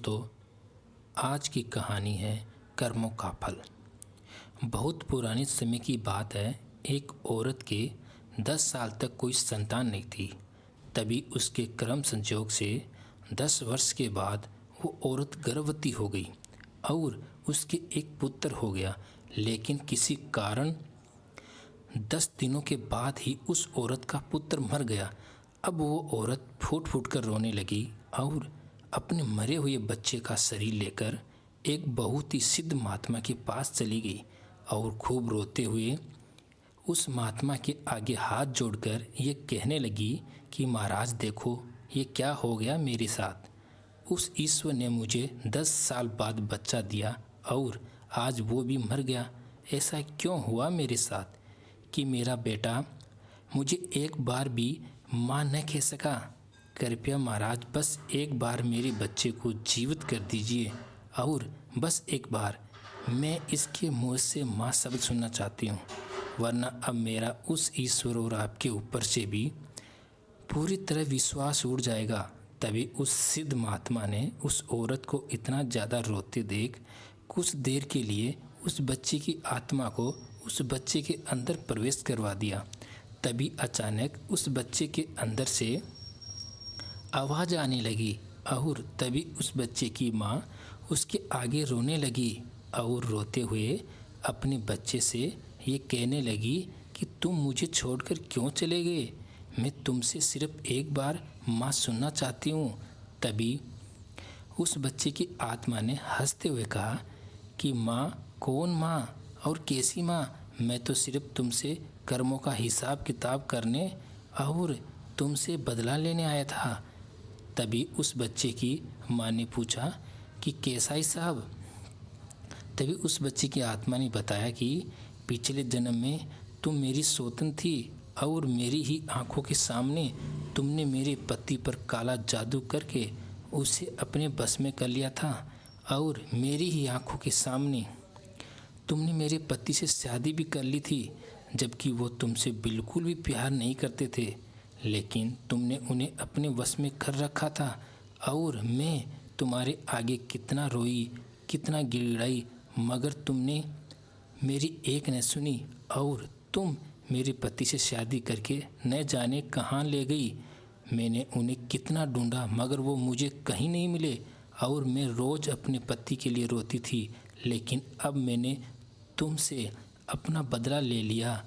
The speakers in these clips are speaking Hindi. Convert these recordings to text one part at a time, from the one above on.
दोस्तों, आज की कहानी है कर्मों का फल। बहुत पुराने समय की बात है। एक औरत के 10 साल तक कोई संतान नहीं थी। तभी उसके कर्म संयोग से 10 वर्ष के बाद वो औरत गर्भवती हो गई और उसके एक पुत्र हो गया। लेकिन किसी कारण 10 दिनों के बाद ही उस औरत का पुत्र मर गया। अब वो औरत फूट फूट कर रोने लगी और अपने मरे हुए बच्चे का शरीर लेकर एक बहुत ही सिद्ध महात्मा के पास चली गई और खूब रोते हुए उस महात्मा के आगे हाथ जोड़कर ये कहने लगी कि महाराज देखो, ये क्या हो गया मेरे साथ। उस ईश्वर ने मुझे 10 साल बाद बच्चा दिया और आज वो भी मर गया। ऐसा क्यों हुआ मेरे साथ कि मेरा बेटा मुझे एक बार भी माँ न कह सका। कृपया महाराज बस एक बार मेरे बच्चे को जीवित कर दीजिए और बस एक बार मैं इसके मुँह से माँ शब्द सुनना चाहती हूँ, वरना अब मेरा उस ईश्वर और आपके ऊपर से भी पूरी तरह विश्वास उड़ जाएगा। तभी उस सिद्ध महात्मा ने उस औरत को इतना ज़्यादा रोते देख कुछ देर के लिए उस बच्चे की आत्मा को उस बच्चे के अंदर प्रवेश करवा दिया। तभी अचानक उस बच्चे के अंदर से आवाज़ आने लगी और तभी उस बच्चे की माँ उसके आगे रोने लगी और रोते हुए अपने बच्चे से ये कहने लगी कि तुम मुझे छोड़कर क्यों चले गए, मैं तुमसे सिर्फ एक बार माँ सुनना चाहती हूँ। तभी उस बच्चे की आत्मा ने हंसते हुए कहा कि माँ, कौन माँ और कैसी माँ, मैं तो सिर्फ तुमसे कर्मों का हिसाब किताब करने और तुमसे बदला लेने आया था। तभी उस बच्चे की माँ ने पूछा कि कैसा हिसाब। तभी उस बच्चे की आत्मा ने बताया कि पिछले जन्म में तुम मेरी सौतन थी और मेरी ही आंखों के सामने तुमने मेरे पति पर काला जादू करके उसे अपने बस में कर लिया था और मेरी ही आंखों के सामने तुमने मेरे पति से शादी भी कर ली थी, जबकि वो तुमसे बिल्कुल भी प्यार नहीं करते थे। लेकिन तुमने उन्हें अपने वश में कर रखा था और मैं तुम्हारे आगे कितना रोई, कितना गिड़गिड़ाई, मगर तुमने मेरी एक न सुनी और तुम मेरे पति से शादी करके न जाने कहाँ ले गई। मैंने उन्हें कितना ढूंढा मगर वो मुझे कहीं नहीं मिले और मैं रोज़ अपने पति के लिए रोती थी। लेकिन अब मैंने तुमसे अपना बदला ले लिया।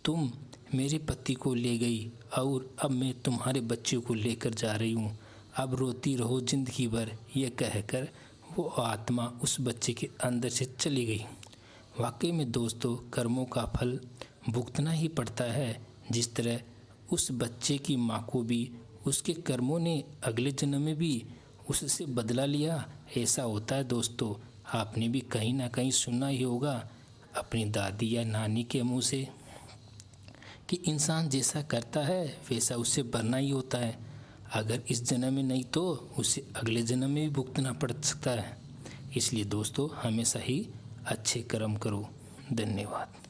तुम मेरे पति को ले गई और अब मैं तुम्हारे बच्चे को लेकर जा रही हूँ। अब रोती रहो ज़िंदगी भर, ये कहकर वो आत्मा उस बच्चे के अंदर से चली गई। वाकई में दोस्तों, कर्मों का फल भुगतना ही पड़ता है। जिस तरह उस बच्चे की माँ को भी उसके कर्मों ने अगले जन्म में भी उससे बदला लिया, ऐसा होता है दोस्तों। आपने भी कहीं ना कहीं सुना ही होगा अपनी दादी या नानी के मुँह से कि इंसान जैसा करता है वैसा उससे बनना ही होता है। अगर इस जन्म में नहीं तो उसे अगले जन्म में भी भुगतना पड़ सकता है। इसलिए दोस्तों, हमेशा ही अच्छे कर्म करो। धन्यवाद।